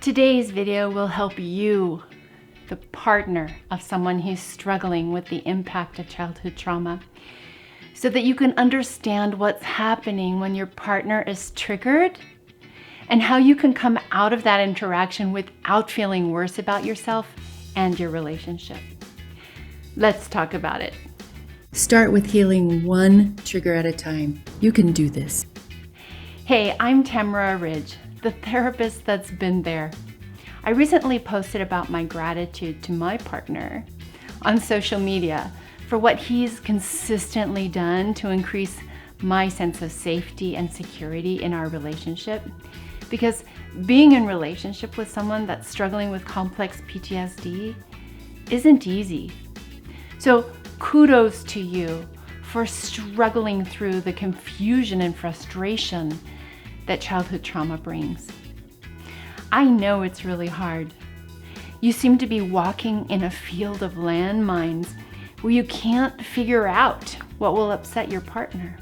Today's video will help you, the partner of someone who's struggling with the impact of childhood trauma, so that you can understand what's happening when your partner is triggered and how you can come out of that interaction without feeling worse about yourself and your relationship. Let's talk about it. Start with healing one trigger at a time. You can do this. Hey, I'm Tamara, the therapist that's been there. I recently posted about my gratitude to my partner on social media for what he's consistently done to increase my sense of safety and security in our relationship. Because being in relationship with someone that's struggling with complex PTSD isn't easy. So kudos to you for struggling through the confusion and frustration that childhood trauma brings. I know it's really hard. You seem to be walking in a field of landmines where you can't figure out what will upset your partner.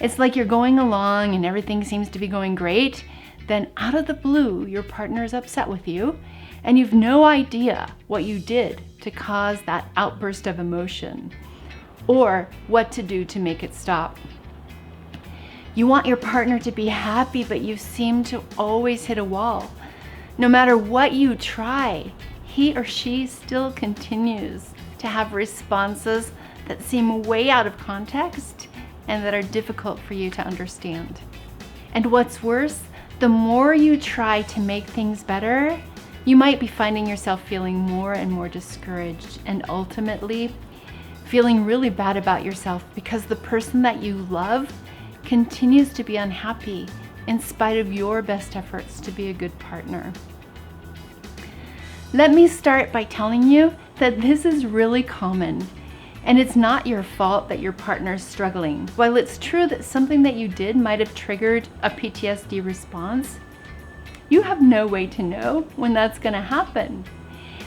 It's like you're going along and everything seems to be going great, then out of the blue, your partner is upset with you and you've no idea what you did to cause that outburst of emotion or what to do to make it stop. You want your partner to be happy, but you seem to always hit a wall. No matter what you try, he or she still continues to have responses that seem way out of context and that are difficult for you to understand. And what's worse, the more you try to make things better, you might be finding yourself feeling more and more discouraged and ultimately feeling really bad about yourself because the person that you love continues to be unhappy in spite of your best efforts to be a good partner. Let me start by telling you that this is really common, and it's not your fault that your partner's struggling. While it's true that something that you did might have triggered a PTSD response, you have no way to know when that's going to happen.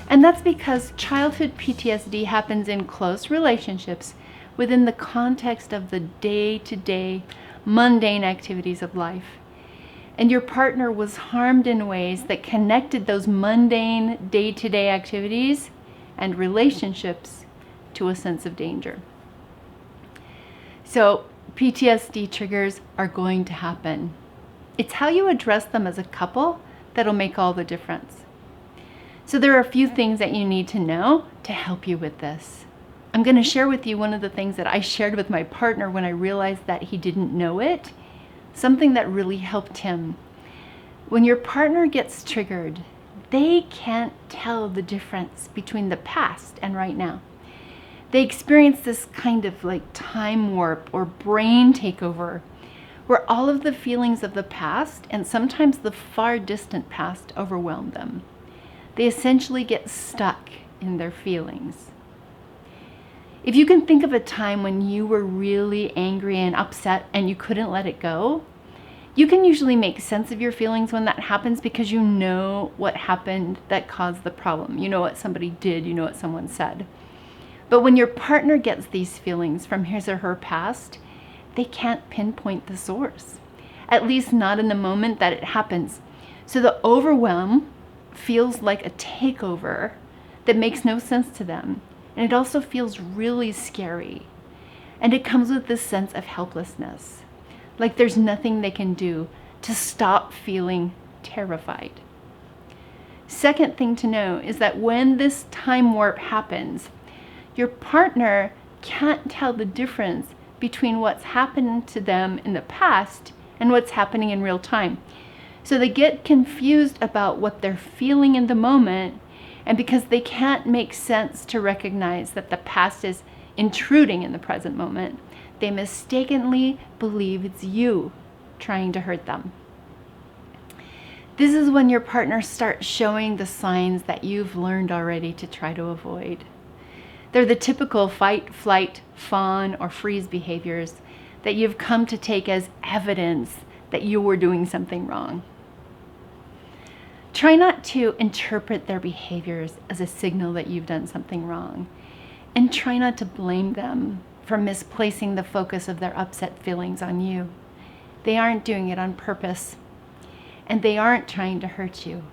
And that's because childhood PTSD happens in close relationships within the context of the day-to-day mundane activities of life. And your partner was harmed in ways that connected those mundane day-to-day activities and relationships to a sense of danger. So PTSD triggers are going to happen. It's how you address them as a couple that'll make all the difference. So there are a few things that you need to know to help you with this. I'm going to share with you one of the things that I shared with my partner when I realized that he didn't know it, something that really helped him. When your partner gets triggered, they can't tell the difference between the past and right now. They experience this kind of like time warp or brain takeover, where all of the feelings of the past and sometimes the far distant past overwhelm them. They essentially get stuck in their feelings. If you can think of a time when you were really angry and upset and you couldn't let it go, you can usually make sense of your feelings when that happens because you know what happened that caused the problem. You know what somebody did, you know what someone said. But when your partner gets these feelings from his or her past, they can't pinpoint the source, at least not in the moment that it happens. So the overwhelm feels like a takeover that makes no sense to them. And it also feels really scary. And it comes with this sense of helplessness, like there's nothing they can do to stop feeling terrified. Second thing to know is that when this time warp happens, your partner can't tell the difference between what's happened to them in the past and what's happening in real time. So they get confused about what they're feeling in the moment, and because they can't make sense to recognize that the past is intruding in the present moment, they mistakenly believe it's you trying to hurt them. This is when your partner starts showing the signs that you've learned already to try to avoid. They're the typical fight, flight, fawn, or freeze behaviors that you've come to take as evidence that you were doing something wrong. Try not to interpret their behaviors as a signal that you've done something wrong, and try not to blame them for misplacing the focus of their upset feelings on you. They aren't doing it on purpose. and they aren't trying to hurt you.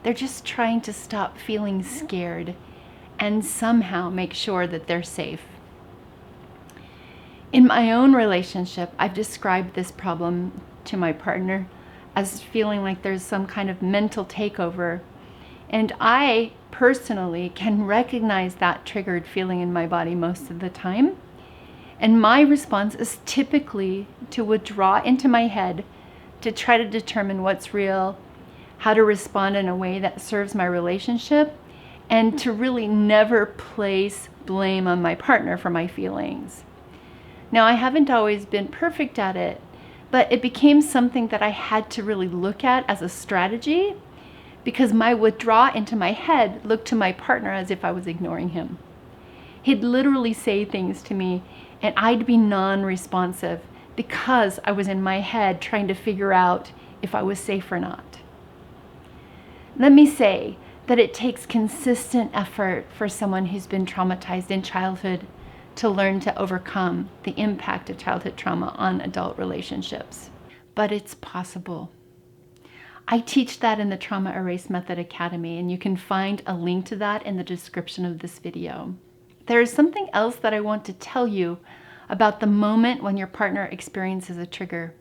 They're just trying to stop feeling scared and somehow make sure that they're safe. In my own relationship, I've described this problem to my partner as feeling like there's some kind of mental takeover. And I personally can recognize that triggered feeling in my body most of the time. And my response is typically to withdraw into my head to try to determine what's real, how to respond in a way that serves my relationship, and to really never place blame on my partner for my feelings. Now, I haven't always been perfect at it, but it became something that I had to really look at as a strategy, because my withdrawal into my head looked to my partner as if I was ignoring him. He'd literally say things to me and I'd be non-responsive because I was in my head trying to figure out if I was safe or not. Let me say that it takes consistent effort for someone who's been traumatized in childhood to learn to overcome the impact of childhood trauma on adult relationships. But it's possible. I teach that in the Trauma Erase Method Academy, and you can find a link to that in the description of this video. There is something else that I want to tell you about the moment when your partner experiences a trigger.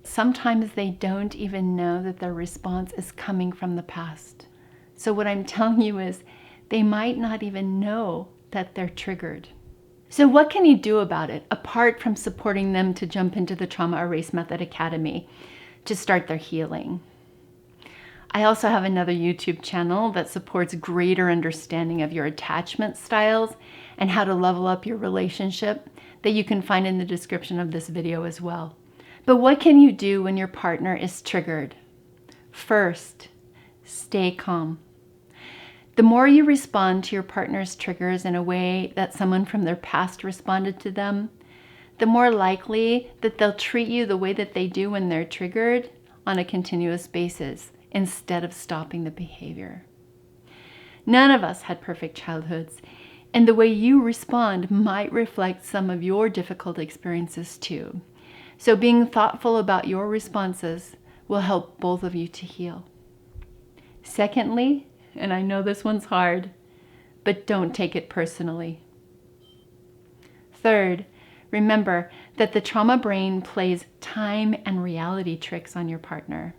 Sometimes they don't even know that their response is coming from the past. So what I'm telling you is they might not even know that they're triggered. So what can you do about it, apart from supporting them to jump into the Trauma Erase Method Academy to start their healing? I also have another YouTube channel that supports greater understanding of your attachment styles and how to level up your relationship that you can find in the description of this video as well. But what can you do when your partner is triggered? First, stay calm. The more you respond to your partner's triggers in a way that someone from their past responded to them, the more likely that they'll treat you the way that they do when they're triggered on a continuous basis, instead of stopping the behavior. None of us had perfect childhoods, and the way you respond might reflect some of your difficult experiences too. So being thoughtful about your responses will help both of you to heal. Secondly, and I know this one's hard, but don't take it personally. Third, remember that the trauma brain plays time and reality tricks on your partner.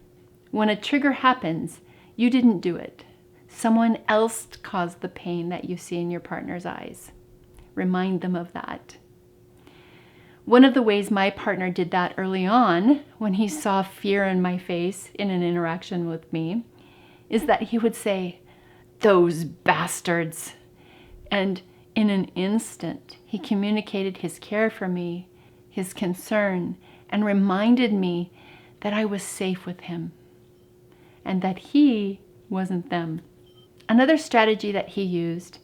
When a trigger happens, you didn't do it. Someone else caused the pain that you see in your partner's eyes. Remind them of that. One of the ways my partner did that early on, when he saw fear in my face in an interaction with me, is that he would say, "Those bastards." And in an instant, he communicated his care for me, his concern, and reminded me that I was safe with him and that he wasn't them. Another strategy that he used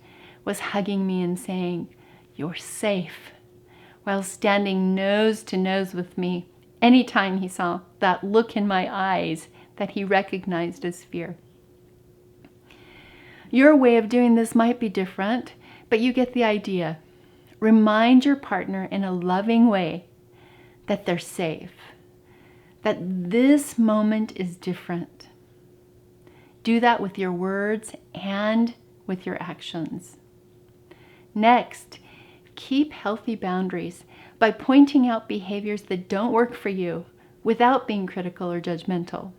was hugging me and saying, "You're safe," while standing nose to nose with me anytime he saw that look in my eyes that he recognized as fear. Your way of doing this might be different, but you get the idea. Remind your partner in a loving way that they're safe, that this moment is different. Do that with your words and with your actions. Next, keep healthy boundaries by pointing out behaviors that don't work for you without being critical or judgmental.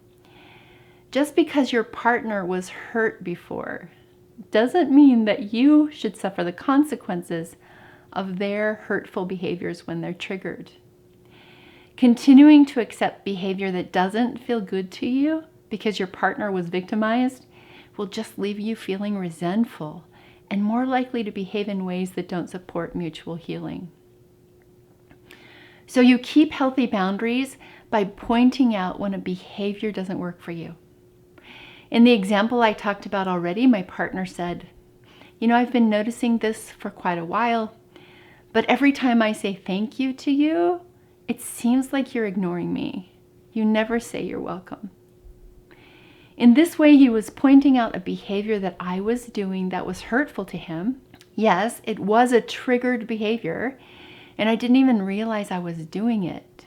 Just because your partner was hurt before doesn't mean that you should suffer the consequences of their hurtful behaviors when they're triggered. Continuing to accept behavior that doesn't feel good to you because your partner was victimized will just leave you feeling resentful and more likely to behave in ways that don't support mutual healing. So you keep healthy boundaries by pointing out when a behavior doesn't work for you. In the example I talked about already, my partner said, I've been noticing this for quite a while, but every time I say thank you to you, it seems like you're ignoring me. You never say you're welcome." In this way, he was pointing out a behavior that I was doing that was hurtful to him. Yes, it was a triggered behavior, and I didn't even realize I was doing it.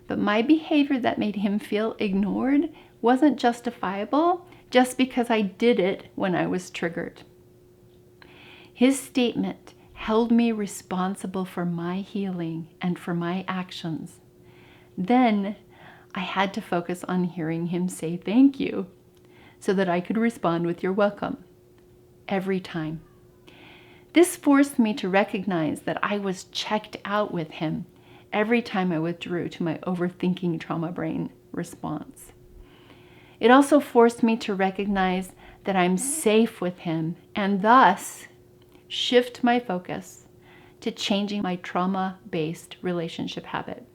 But my behavior that made him feel ignored wasn't justifiable just because I did it when I was triggered. His statement held me responsible for my healing and for my actions. Then I had to focus on hearing him say thank you so that I could respond with "you're welcome" every time. This forced me to recognize that I was checked out with him every time I withdrew to my overthinking trauma brain response. It also forced me to recognize that I'm safe with him and thus shift my focus to changing my trauma-based relationship habit.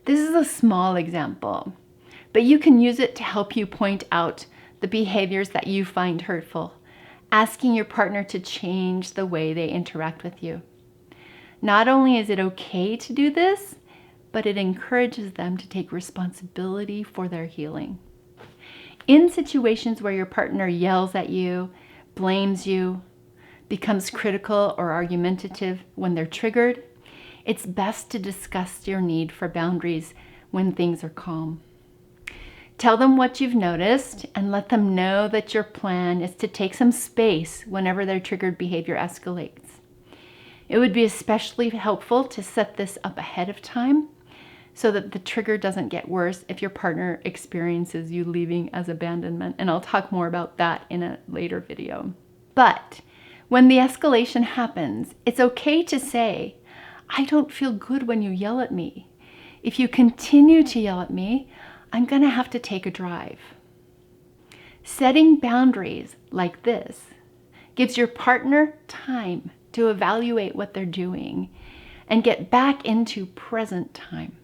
This is a small example, but you can use it to help you point out the behaviors that you find hurtful, asking your partner to change the way they interact with you. Not only is it okay to do this, but it encourages them to take responsibility for their healing. In situations where your partner yells at you, blames you, becomes critical or argumentative when they're triggered, it's best to discuss your need for boundaries when things are calm. Tell them what you've noticed and let them know that your plan is to take some space whenever their triggered behavior escalates. It would be especially helpful to set this up ahead of time so that the trigger doesn't get worse if your partner experiences you leaving as abandonment. And I'll talk more about that in a later video. But when the escalation happens, it's okay to say, "I don't feel good when you yell at me. If you continue to yell at me, I'm going to have to take a drive." Setting boundaries like this gives your partner time to evaluate what they're doing and get back into present time.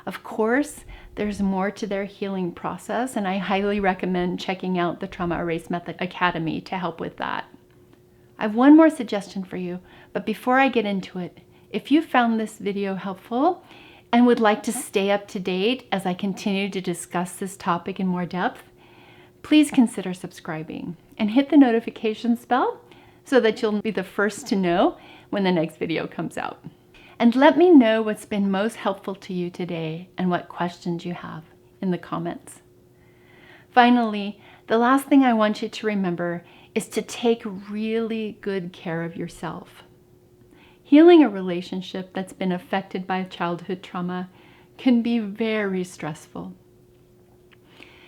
Of course, there's more to their healing process, and I highly recommend checking out the Trauma Erase Method Academy to help with that. I have one more suggestion for you, but before I get into it, if you found this video helpful and would like to stay up to date as I continue to discuss this topic in more depth, please consider subscribing and hit the notifications bell so that you'll be the first to know when the next video comes out. And let me know what's been most helpful to you today and what questions you have in the comments. Finally, the last thing I want you to remember is to take really good care of yourself. Healing a relationship that's been affected by childhood trauma can be very stressful.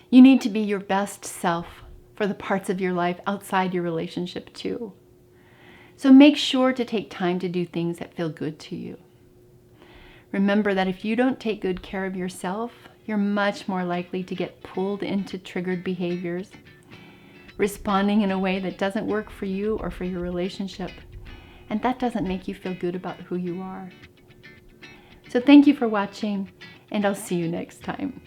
You need to be your best self for the parts of your life outside your relationship too. So make sure to take time to do things that feel good to you. Remember that if you don't take good care of yourself, you're much more likely to get pulled into triggered behaviors, responding in a way that doesn't work for you or for your relationship. And that doesn't make you feel good about who you are. So thank you for watching, and I'll see you next time.